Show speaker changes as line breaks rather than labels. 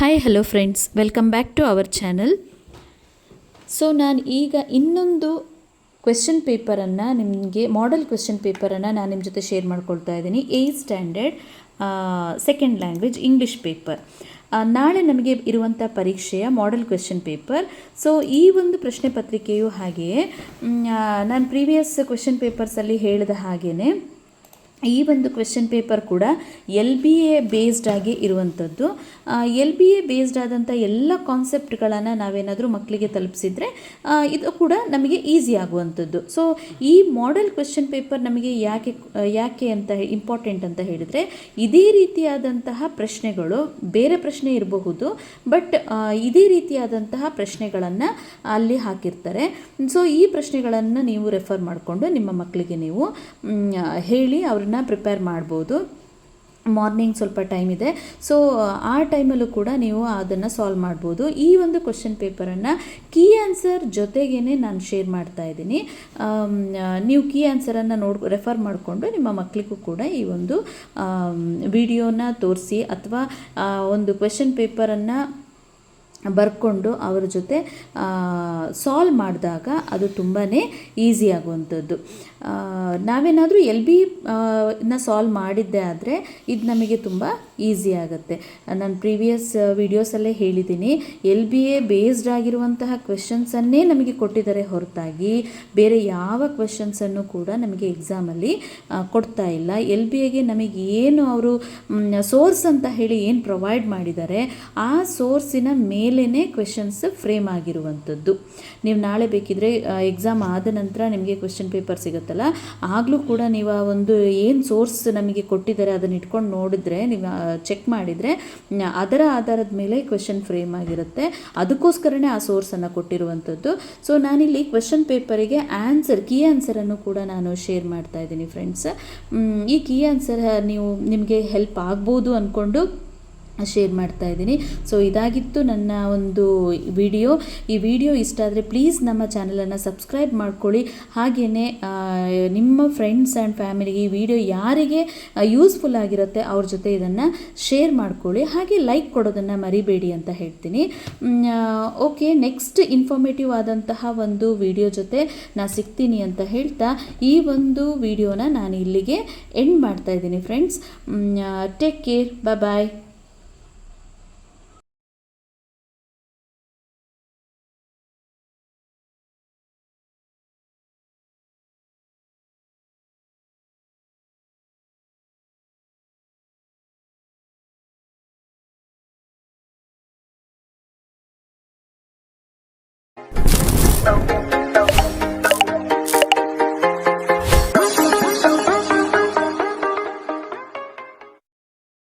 Hi hello friends, welcome back to our channel. So ನಾನು ಈಗ ಇನ್ನೊಂದು ಕ್ವೆಶ್ಚನ್ ಪೇಪರನ್ನು ನಿಮಗೆ ಮಾಡೆಲ್ ಕ್ವೆಶ್ಚನ್ ಪೇಪರನ್ನು ನಾನು ನಿಮ್ಮ ಜೊತೆ ಶೇರ್ ಮಾಡ್ಕೊಳ್ತಾ ಇದ್ದೀನಿ. 8th standard second language English paper. ನಾಳೆ ನಮಗೆ ಇರುವಂಥ ಪರೀಕ್ಷೆಯ ಮಾಡೆಲ್ ಕ್ವೆಶ್ಚನ್ ಪೇಪರ್. ಸೊ ಈ ಒಂದು ಪ್ರಶ್ನೆ ಪತ್ರಿಕೆಯು ಹಾಗೆಯೇ ನಾನು ಪ್ರೀವಿಯಸ್ ಕ್ವೆಶ್ಚನ್ ಪೇಪರ್ಸಲ್ಲಿ ಹೇಳಿದ ಹಾಗೆಯೇ ಈ ಒಂದು ಕ್ವೆಶ್ಚನ್ ಪೇಪರ್ ಕೂಡ LBA ಬೇಸ್ಡ್ ಆಗಿ ಇರುವಂಥದ್ದು. LBA ಬೇಸ್ಡ್ ಆದಂಥ ಎಲ್ಲ ಕಾನ್ಸೆಪ್ಟ್ಗಳನ್ನು ನಾವೇನಾದರೂ ಮಕ್ಕಳಿಗೆ ತಲುಪಿಸಿದರೆ ಇದು ಕೂಡ ನಮಗೆ ಈಸಿ ಆಗುವಂಥದ್ದು. ಸೊ ಈ ಮಾಡೆಲ್ ಕ್ವೆಶ್ಚನ್ ಪೇಪರ್ ನಮಗೆ ಯಾಕೆ ಅಂತ ಇಂಪಾರ್ಟೆಂಟ್ ಅಂತ ಹೇಳಿದರೆ, ಇದೇ ರೀತಿಯಾದಂತಹ ಪ್ರಶ್ನೆಗಳು, ಬೇರೆ ಪ್ರಶ್ನೆ ಇರಬಹುದು, ಬಟ್ ಇದೇ ರೀತಿಯಾದಂತಹ ಪ್ರಶ್ನೆಗಳನ್ನು ಅಲ್ಲಿ ಹಾಕಿರ್ತಾರೆ. ಸೊ ಈ ಪ್ರಶ್ನೆಗಳನ್ನು ನೀವು ರೆಫರ್ ಮಾಡಿಕೊಂಡು ನಿಮ್ಮ ಮಕ್ಕಳಿಗೆ ನೀವು ಹೇಳಿ ಅವ್ರನ್ನ ಪ್ರಿಪೇರ್ ಮಾಡ್ಬೋದು. ಮಾರ್ನಿಂಗ್ ಸ್ವಲ್ಪ ಟೈಮ್ ಇದೆ, ಸೊ ಆ ಟೈಮಲ್ಲೂ ಕೂಡ ನೀವು ಅದನ್ನು ಸಾಲ್ವ್ ಮಾಡ್ಬೋದು. ಈ ಒಂದು ಕ್ವೆಶ್ಚನ್ ಪೇಪರನ್ನು ಕೀ ಆನ್ಸರ್ ಜೊತೆಗೇ ನಾನು ಶೇರ್ ಮಾಡ್ತಾ ಇದ್ದೀನಿ. ನೀವು ಕೀ ಆನ್ಸರನ್ನು ರೆಫರ್ ಮಾಡಿಕೊಂಡು ನಿಮ್ಮ ಮಕ್ಕಳಿಗೂ ಕೂಡ ಈ ಒಂದು ವಿಡಿಯೋನ ತೋರಿಸಿ, ಅಥವಾ ಒಂದು ಕ್ವೆಶ್ಚನ್ ಪೇಪರನ್ನು ಬರ್ಕೊಂಡು ಅವರ ಜೊತೆ ಸಾಲ್ವ್ ಮಾಡಿದಾಗ ಅದು ತುಂಬಾ ಈಸಿ ಆಗುವಂಥದ್ದು. ನಾವೇನಾದರೂ LB ಸಾಲ್ವ್ ಮಾಡಿದ್ದೆ ಆದರೆ ಇದು ನಮಗೆ ತುಂಬ ಈಸಿ ಆಗುತ್ತೆ. ನಾನು ಪ್ರೀವಿಯಸ್ ವಿಡಿಯೋಸಲ್ಲೇ ಹೇಳಿದ್ದೀನಿ, LBA ಬೇಸ್ಡ್ ಆಗಿರುವಂತಹ ಕ್ವೆಶನ್ಸನ್ನೇ ನಮಗೆ ಕೊಟ್ಟಿದ್ದಾರೆ ಹೊರತಾಗಿ ಬೇರೆ ಯಾವ ಕ್ವೆಶನ್ಸನ್ನು ಕೂಡ ನಮಗೆ ಎಕ್ಸಾಮಲ್ಲಿ ಕೊಡ್ತಾ ಇಲ್ಲ. LBAಗೆ ನಮಗೆ ಏನು ಅವರು ಸೋರ್ಸ್ ಅಂತ ಹೇಳಿ ಏನು ಪ್ರೊವೈಡ್ ಮಾಡಿದ್ದಾರೆ, ಆ ಸೋರ್ಸಿನ ಮೇಲೇ ಕ್ವೆಶನ್ಸ್ ಫ್ರೇಮ್ ಆಗಿರುವಂಥದ್ದು. ನೀವು ನಾಳೆ ಬೇಕಿದ್ರೆ ಎಕ್ಸಾಮ್ ಆದ ನಂತರ ನಿಮಗೆ ಕ್ವೆಶ್ಚನ್ ಪೇಪರ್ ಸಿಗುತ್ತಲ್ಲ, ಆಗಲೂ ಕೂಡ ನೀವು ಆ ಒಂದು ಏನು ಸೋರ್ಸ್ ನಮಗೆ ಕೊಟ್ಟಿದ್ದಾರೆ ಅದನ್ನು ಇಟ್ಕೊಂಡು ನೋಡಿದ್ರೆ, ನೀವು ಚೆಕ್ ಮಾಡಿದರೆ ಅದರ ಆಧಾರದ ಮೇಲೆ ಕ್ವೆಶ್ಚನ್ ಫ್ರೇಮ್ ಆಗಿರುತ್ತೆ. ಅದಕ್ಕೋಸ್ಕರನೇ ಆ ಸೋರ್ಸನ್ನು ಕೊಟ್ಟಿರುವಂಥದ್ದು. ಸೊ ನಾನಿಲ್ಲಿ ಕ್ವೆಶ್ಚನ್ ಪೇಪರಿಗೆ ಕೀ ಆನ್ಸರನ್ನು ಕೂಡ ನಾನು ಶೇರ್ ಮಾಡ್ತಾ ಇದ್ದೀನಿ ಫ್ರೆಂಡ್ಸ್. ಈ ಕೀ ಆನ್ಸರ್ ನಿಮಗೆ ಹೆಲ್ಪ್ ಆಗ್ಬೋದು ಅಂದ್ಕೊಂಡು ಶೇರ್ ಮಾಡ್ತಾ ಇದ್ದೀನಿ. ಸೊ ಇದಾಗಿತ್ತು ನನ್ನ ಒಂದು ವಿಡಿಯೋ. ಈ ವಿಡಿಯೋ ಇಷ್ಟ ಆದರೆ ಪ್ಲೀಸ್ ನಮ್ಮ ಚಾನಲನ್ನು ಸಬ್ಸ್ಕ್ರೈಬ್ ಮಾಡ್ಕೊಳ್ಳಿ. ಹಾಗೆಯೇ ನಿಮ್ಮ ಫ್ರೆಂಡ್ಸ್ ಆ್ಯಂಡ್ ಫ್ಯಾಮಿಲಿಗೆ ಈ ವಿಡಿಯೋ ಯಾರಿಗೆ ಯೂಸ್ಫುಲ್ ಆಗಿರುತ್ತೆ ಅವ್ರ ಜೊತೆ ಇದನ್ನು ಶೇರ್ ಮಾಡ್ಕೊಳ್ಳಿ. ಹಾಗೆ ಲೈಕ್ ಕೊಡೋದನ್ನು ಮರಿಬೇಡಿ ಅಂತ ಹೇಳ್ತೀನಿ. ಓಕೆ, ನೆಕ್ಸ್ಟ್ ಇನ್ಫಾರ್ಮೇಟಿವ್ ಆದಂತಹ ಒಂದು ವಿಡಿಯೋ ಜೊತೆ ನಾನು ಸಿಗ್ತೀನಿ ಅಂತ ಹೇಳ್ತಾ ಈ ಒಂದು ವಿಡಿಯೋನ ನಾನು ಇಲ್ಲಿಗೆ ಎಂಡ್ ಮಾಡ್ತಾ ಇದ್ದೀನಿ ಫ್ರೆಂಡ್ಸ್. ಟೇಕ್ ಕೇರ್, ಬಾಯ್.
So